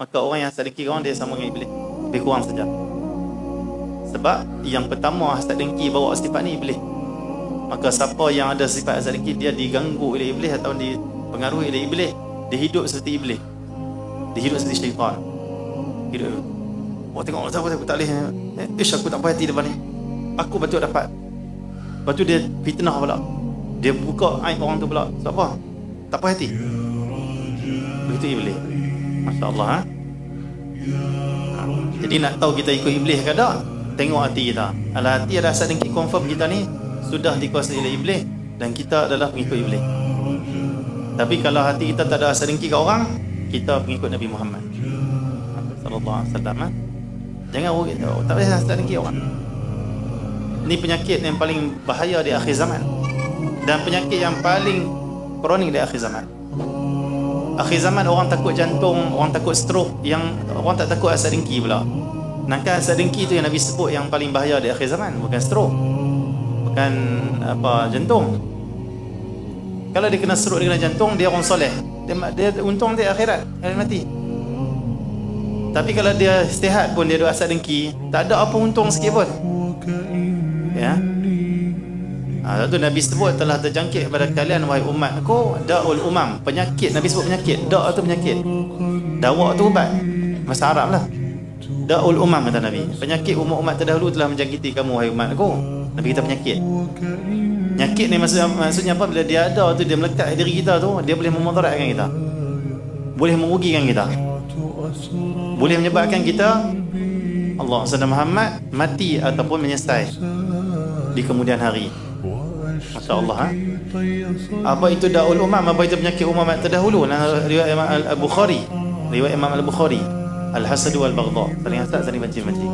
maka orang yang hasad dengki orang dia sama dengan iblis, lebih kurang saja. Sebab yang pertama hasad dengki bawa sifat ni iblis. Maka siapa yang ada sifat hasad dengki, dia diganggu oleh iblis atau dipengaruhi oleh iblis, dia hidup seperti iblis, dia hidup seperti syaitan. Hidup, oh tengok aku tak boleh, aku tak puas hati depan ni, aku betul dapat. Lepas tu dia fitnah pula, dia buka aib orang tu pula. Sebab apa? Tak puas hati. Begitu iblis. Masya Allah. Jadi nak tahu kita ikut iblis ke tak, tengok hati kita. Kalau hati ada hasad dengki, confirm kita ni sudah dikuasai oleh iblis dan kita adalah pengikut iblis. Tapi kalau hati kita tak ada hasad dengki kat orang, kita pengikut Nabi Muhammad sallallahu alaihi wasallam. Jangan tak boleh hasad dengki orang. Ini penyakit yang paling bahaya di akhir zaman, dan penyakit yang paling kronik di akhir zaman. Akhir zaman orang takut jantung, orang takut stroke, yang orang tak takut hasad dengki pula. Sedangkan hasad dengki tu yang Nabi sebut yang paling bahaya di akhir zaman, bukan stroke, bukan jantung. Kalau dia kena stroke, dia kena jantung, dia orang soleh, dia untung dia akhirat mati. Tapi kalau dia sihat pun dia ada hasad dengki, tak ada apa untung sikit pun. Ya. Itu Nabi sebut telah terjangkit kepada kalian wahai umat aku da'ul umam, penyakit. Nabi sebut penyakit, da' tu penyakit, dawa tu ubat, bahasa Arab lah. Da'ul umam kata Nabi, penyakit umat-umat terdahulu telah menjangkiti kamu wahai umat aku. Nabi kata penyakit. Penyakit ni maksudnya apa? Bila dia ada tu, dia melekat di diri kita tu, dia boleh memudaratkan kita, boleh merugikan kita, boleh menyebabkan kita, Allah SWT Muhammad, mati ataupun menyesal di kemudian hari. Masya Allah. Apa itu da'ul umam? Apa itu penyakit umat terdahulu? Riwayat Imam Al-Bukhari, riwayat Imam Al-Bukhari, Al-hasadu wal-baghdha, saling hasad, saling benci-benci.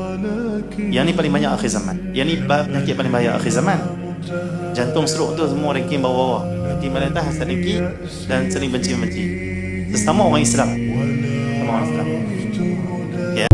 Yang ni paling banyak akhir zaman. Yang ni penyakit paling bahaya akhir zaman. Jantung, stroke tu semua ranking bawah-bawah. Timbalan atas hasad dengki dan saling benci-benci sesama orang Islam. Sama orang Islam. Ya.